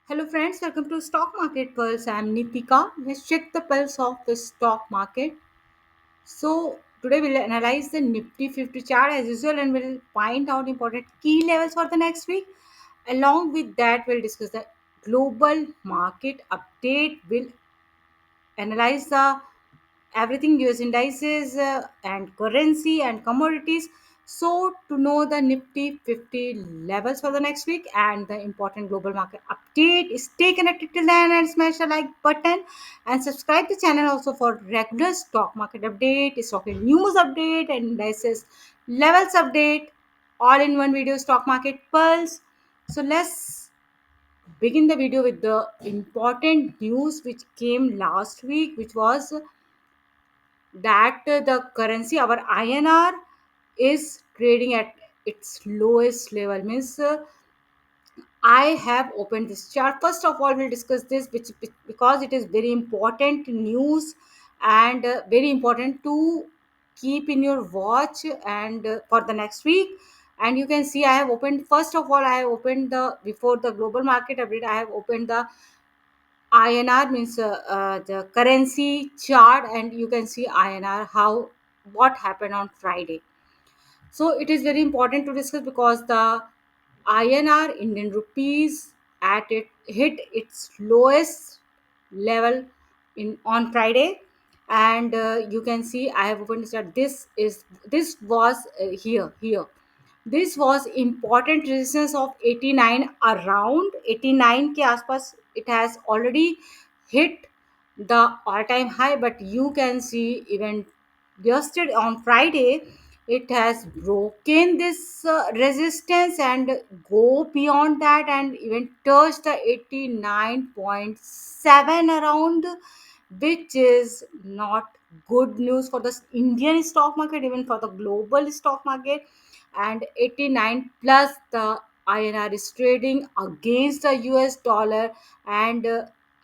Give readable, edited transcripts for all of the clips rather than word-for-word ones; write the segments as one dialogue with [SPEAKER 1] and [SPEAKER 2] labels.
[SPEAKER 1] Hello friends, welcome to Stock Market Pulse. I'm Nitika. Let's check the pulse of the stock market. So today we'll analyze the Nifty 50 chart as usual and we'll find out important key levels for the next week. Along with that, we'll discuss the global market update. We'll analyze the everything US indices and currency and commodities. So to know the Nifty 50 levels for the next week and the important global market update, stay connected till then and smash the like button and subscribe the channel also for regular stock market update, stock news update and indices levels update, all in one video stock market pulse. So let's begin the video with the important news which came last week, which was that the currency, our INR, is trading at its lowest level. Means I have opened this chart. First of all, we'll discuss this, which because it is very important news and very important to keep in your watch and for the next week. And you can see I have opened. First of all, I have opened the before the global market update. I have opened the INR means the currency chart, and you can see INR how what happened on Friday. So it is very important to discuss because the INR Indian rupees at it hit its lowest level in on Friday, and you can see I have opened that this was here. This was important resistance of 89, around 89 के आसपास. It has already hit the all time high, but you can see even yesterday on Friday it has broken this resistance and go beyond that and even touch the 89.7 around, which is not good news for the Indian stock market, even for the global stock market. And 89 plus the INR is trading against the US dollar, and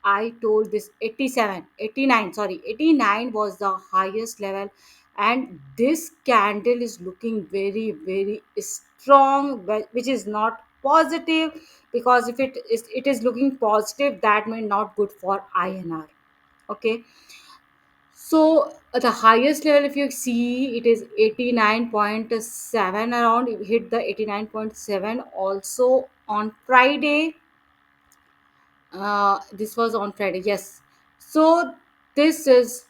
[SPEAKER 1] I told this 87, 89, sorry, 89 was the highest level, and this candle is looking very strong, which is not positive, because if it is looking positive, that may not good for INR. Okay, so the highest level, if you see, it is 89.7 around. It hit the 89.7 also on Friday. This was on Friday, yes. So this is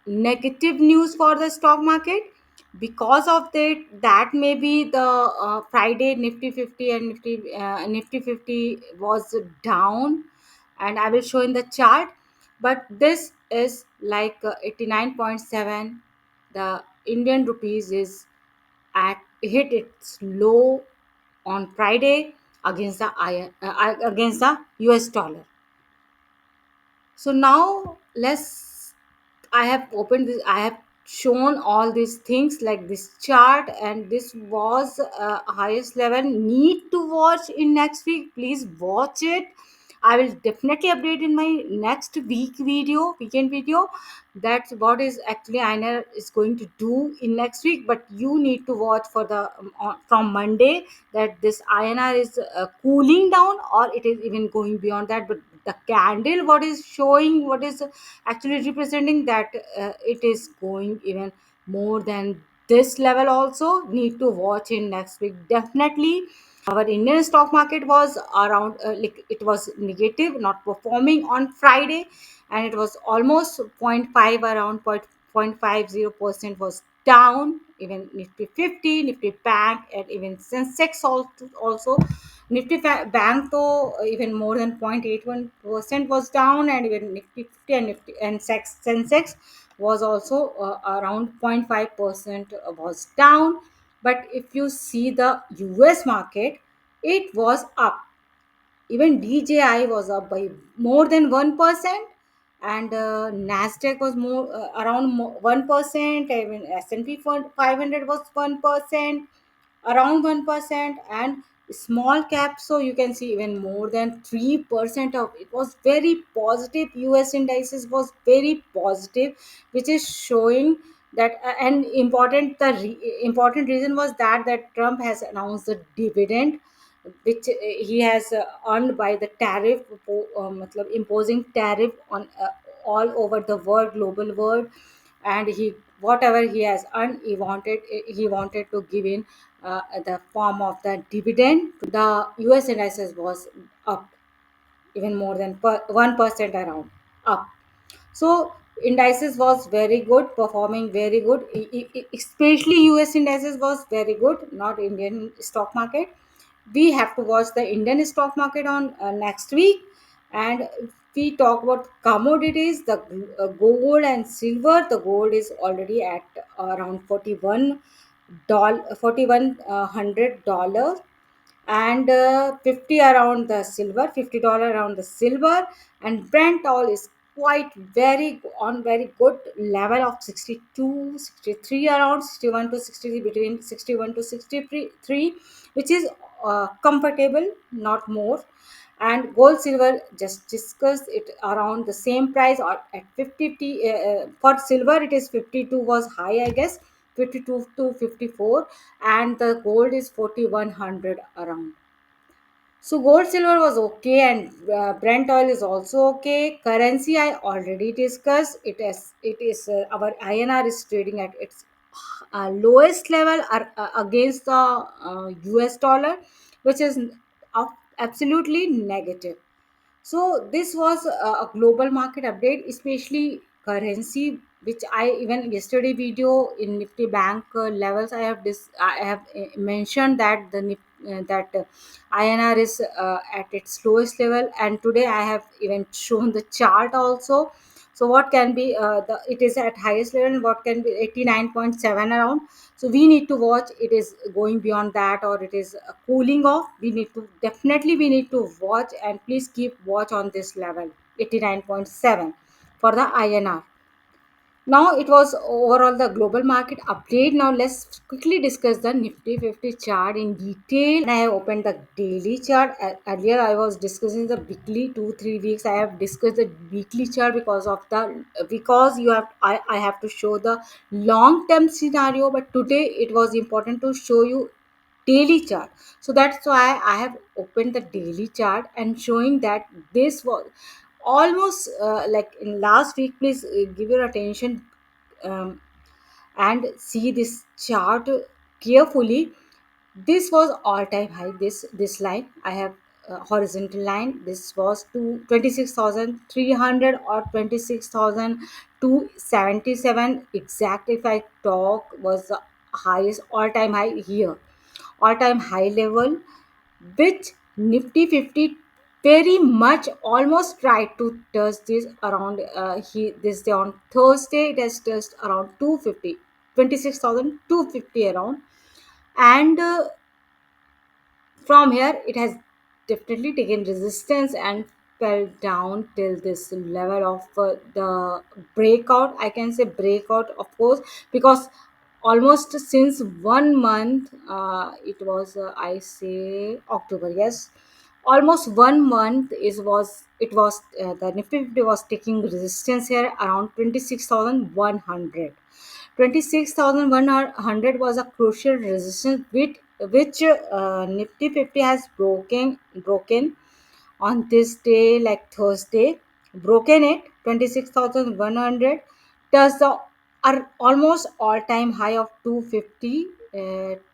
[SPEAKER 1] negative news for the stock market. Because of that may be the Friday Nifty 50 and Nifty 50 was down, and I will show in the chart. But this is like 89.7. The Indian rupees is at hit its low on Friday against the against the US dollar. So now let's, I have opened this, I have shown all these things like this chart, and this was highest level. Need to watch in next week. Please watch it. I will definitely update in my next weekend video. That's what is actually INR is going to do in next week. But you need to watch for the from Monday, that this INR is cooling down or it is even going beyond that. But the candle, what is showing, what is actually representing that it is going even more than this level. Also need to watch in next week definitely. Our Indian stock market was around like it was negative, not performing on Friday, and it was almost zero point 0.5, around 0.50% was down. Even Nifty 50, Nifty Bank, and even Sensex also. Nifty Bank though even more than 0.81% was down, and even Nifty 50 and Nifty and Sensex was also around 0.5% was down. But if you see the US market, it was up. Even DJI was up by more than 1%, and Nasdaq was more around 1%. Even S&P 500 was 1%, around 1%, and small cap. So you can see even more than 3% of it was very positive. US indices was very positive, which is showing that and important. The important reason was that Trump has announced the dividend which he has earned by the tariff, imposing tariff on all over the world, global world. And he, whatever he has earned, he wanted to give in the form of the dividend. The US indices was up even more than 1% around, up. So indices was very good, performing very good. Especially US indices was very good, not Indian stock market. We have to watch the Indian stock market on next week. And if we talk about commodities, the gold and silver. The gold is already at around 41 $41 and 50 around the silver, $50 around the silver. And Brent oil is quite very on very good level of 62, 63 around 61 to 63, between 61 to 63, which is comfortable, not more. And gold silver, just discussed it, around the same price or at 50 for silver it is 52 was high, I guess, 52 to 54. And the gold is 4100 around. So gold silver was okay, and Brent oil is also okay. Currency I already discussed. It is our INR is trading at its lowest level against the US dollar, which is absolutely negative. So this was a global market update, especially currency, which I even yesterday video in Nifty Bank levels. I have mentioned that INR is at its lowest level, and today I have even shown the chart also. So what can be the it is at highest level, and what can be 89.7 around. So we need to watch it is going beyond that, or it is cooling off. We need to watch, and please keep watch on this level, 89.7 for the INR. Now it was overall the global market update. Now let's quickly discuss the Nifty 50 chart in detail. And I have opened the daily chart. Earlier I was discussing the weekly, 2 3 weeks. I have discussed the weekly chart because I have to show the long term scenario. But today it was important to show you daily chart. So that's why I have opened the daily chart and showing that this was almost like in last week. Please give your attention um, and see this chart carefully. This was all time high. This line I have horizontal line. This was to 26,300 or 26,277 exact. If I talk, was the highest all time high here, all time high level, which Nifty 50 very much almost tried to touch this around this day on Thursday. It has touched around 250, 26,250 around. And from here it has definitely taken resistance and fell down till this level of the breakout. I can say breakout, of course, because almost since 1 month, I say October, yes, almost 1 month is was it was the Nifty 50 was taking resistance here around 26,100. 26,100 was a crucial resistance which Nifty 50 has broken on this day, like Thursday, broken it 26,100, does the almost all time high of 250,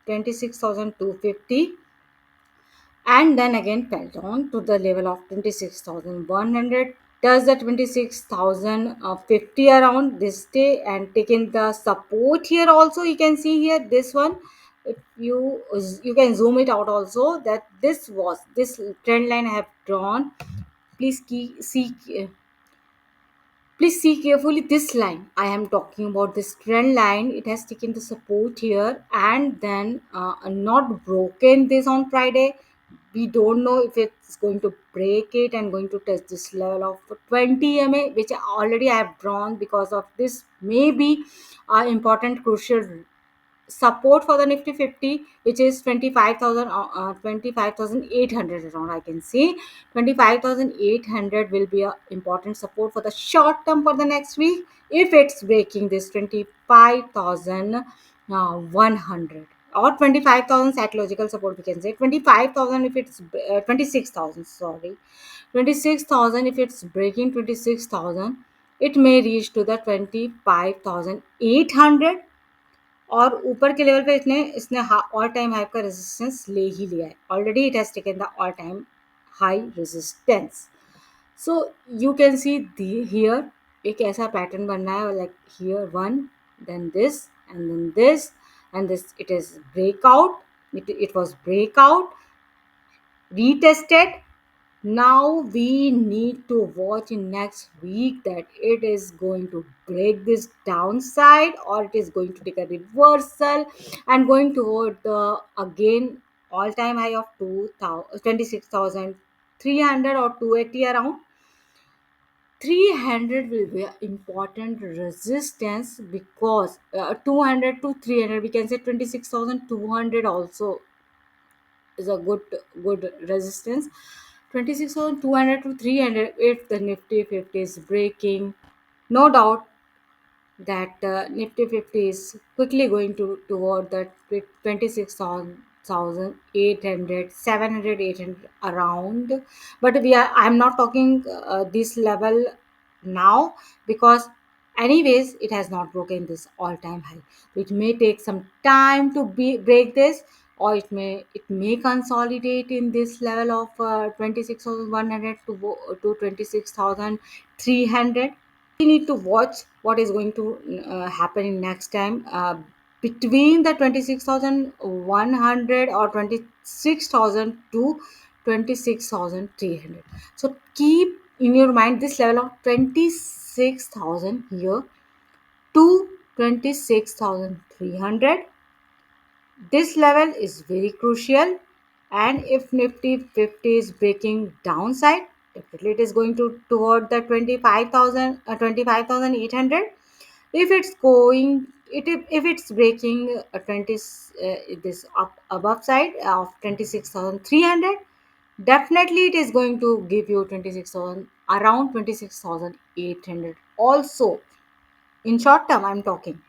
[SPEAKER 1] 26,250, and then again fell down to the level of 26,100. Does the 26,050 around this day and taken the support here also. You can see here this one. If you can zoom it out also, that this trend line I have drawn. Please please see carefully this line. I am talking about this trend line. It has taken the support here and then not broken this on Friday. We don't know if it's going to break it and going to test this level of 20 MA, which already I have drawn. Because of this, maybe important crucial support for the Nifty 50, which is 25,000, 25,800 around. I can see 25,800 will be a important support for the short term for the next week if it's breaking this 25,100. or 25,000 psychological support, we can say 25,000 if it's 26,000, sorry, 26,000 if it's breaking 26,000, it may reach to the 25,800, और ऊपर के level पे इसने इसने all time high का resistance ले ही लिया है already, it has taken the all time high resistance. So you can see here एक ऐसा पैटर्न बन रहा है, like here one, then this and then this and this, it is breakout, it was breakout, retested. Now we need to watch in next week that it is going to break this downside or it is going to take a reversal and going toward the again all time high of 26,300 or 280 around. 300 will be an important resistance because 200 to 300, we can say 26,200 also is a good resistance. 26,200 to 300 if the nifty 50 is breaking, no doubt that nifty 50 is quickly going to toward the 26,800, 700, 800 around. But I'm not talking this level now, because anyways it has not broken this all time high. It may take some time to break this, or it may consolidate in this level of 26,100 to 26,300. We need to watch what is going to happen in next time between the 26,100 or 26,000 to 26,300. So keep in your mind this level of 26,000 here to 26,300. This level is very crucial, and if Nifty 50 is breaking downside, definitely it is going to toward the 25,000, 25,800. If it's going, if it's breaking 20 this up above side of 26,300, definitely it is going to give you 26,000 around 26,800 also. In short term I'm talking.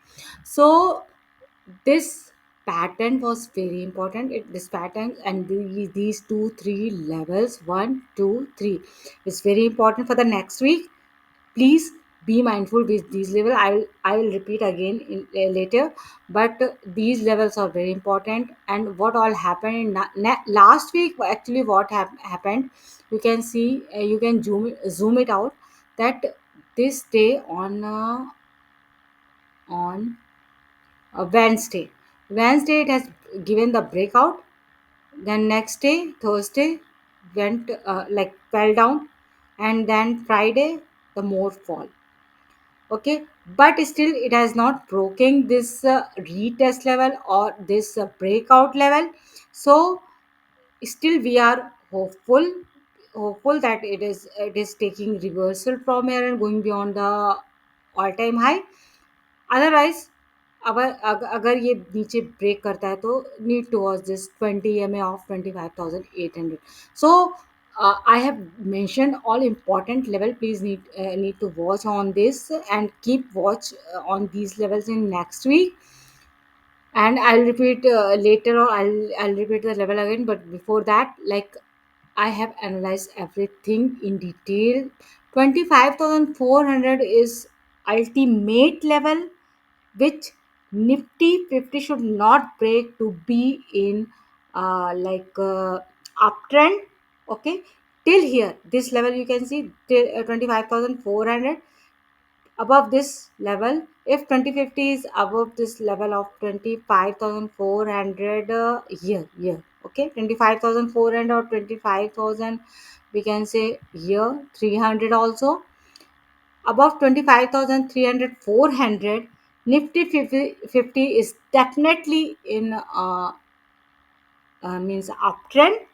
[SPEAKER 1] So this pattern was very important. This pattern and these 2 3 levels, 1 2 3, is very important for the next week. Please be mindful with these levels. I will repeat again later, but these levels are very important. And what all happened in last week, actually what happened, you can see, you can zoom it out, that this day on Wednesday it has given the breakout. Then next day, Thursday, went like fell down, and then Friday the more fall. Okay, but still it has not broken this retest level or this breakout level. So still we are hopeful that it is taking reversal from here and going beyond the all time high. Otherwise अगर ये नीचे break करता है तो need towards this 20 EMA of 25,800. So I have mentioned all important level. Please need to watch on this and keep watch on these levels in next week. And I'll repeat later, or I'll repeat the level again. But before that, like, I have analyzed everything in detail. 25,400 is ultimate level which Nifty 50 should not break to be in uptrend. Okay, till here this level you can see till 25,400. Above this level, if 2050 is above this level of 25,400, here, okay, 25,400 or 25,000, we can say here 300 also. Above 25,300, 400, Nifty 50 is definitely in means uptrend,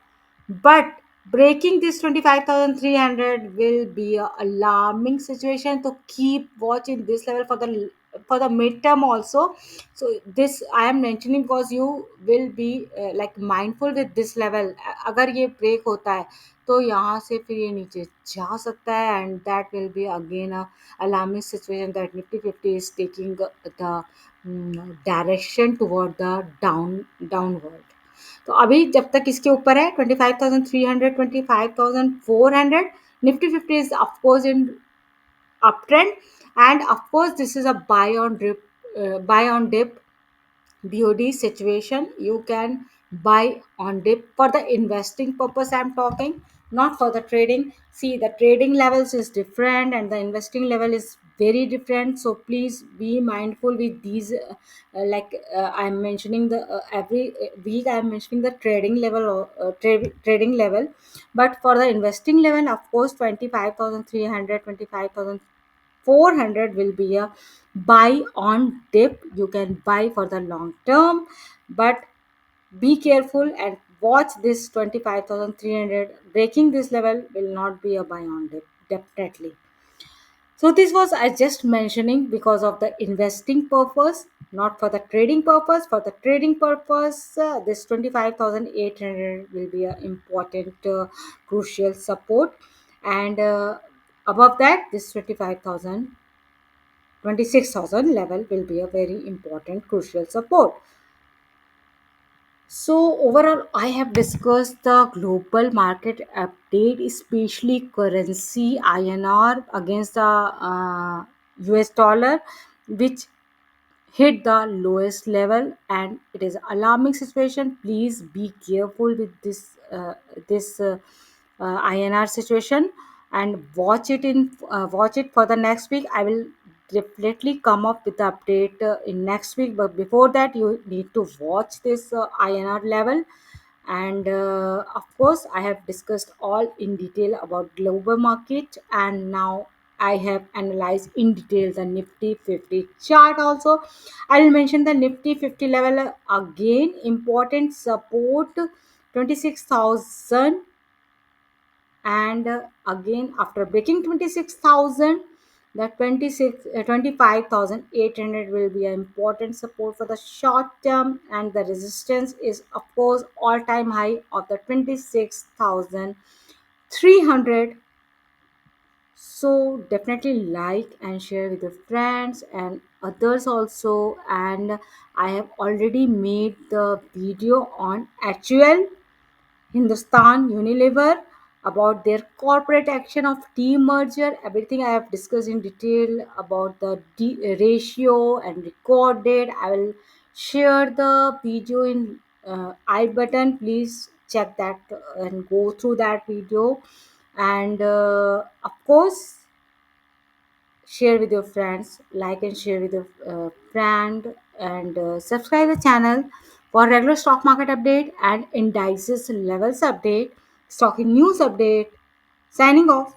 [SPEAKER 1] but breaking this 25,300 will be a alarming situation. So keep watching this level for the midterm also. So this I am mentioning because you will be like mindful with this level. अगर ये break होता है तो यहाँ से फिर ये नीचे जा सकता है, and that will be again a alarming situation that Nifty 50 is taking the direction toward the downward. तो अभी जब तक इसके ऊपर है 25,300, 25,400, Nifty fifty is of course in uptrend, and of course this is a buy on dip BOD situation. You can buy on dip for the investing purpose. I'm talking, not for the trading. See, the trading levels is different and the investing level is very different. So please be mindful with these. I'm mentioning the every week. I'm mentioning the trading level or trading level, but for the investing level, of course, 25,300, 25,400 will be a buy on dip. You can buy for the long term, but be careful and watch this 25,300. Breaking this level will not be a buy on dip, definitely. So this was I just mentioning because of the investing purpose, not for the trading purpose. For the trading purpose, this 25,800 will be an important, crucial support, and above that, this 26,000 level will be a very important, crucial support. So overall, I have discussed the global market update, especially currency INR against the US dollar, which hit the lowest level, and it is alarming situation. Please be careful with this INR situation, and watch it for the next week. I will definitely come up with the update in next week, but before that you need to watch this INR level. And of course, I have discussed all in detail about global market, and now I have analyzed in detail the Nifty 50 chart also. I will mention the Nifty 50 level again. Important support 26,000, and again after breaking 26,000, the 25,800 will be an important support for the short term, and the resistance is of course all time high of the 26,300. So definitely like and share with your friends and others also. And I have already made the video on HUL, Hindustan Unilever, about their corporate action of demerger. Everything I have discussed in detail about the ratio and record date. I will share the video in I button. Please check that and go through that video. And of course, share with your friends, like and share with your friend, and subscribe the channel for regular stock market update and indices levels update, stocking news update. Signing off.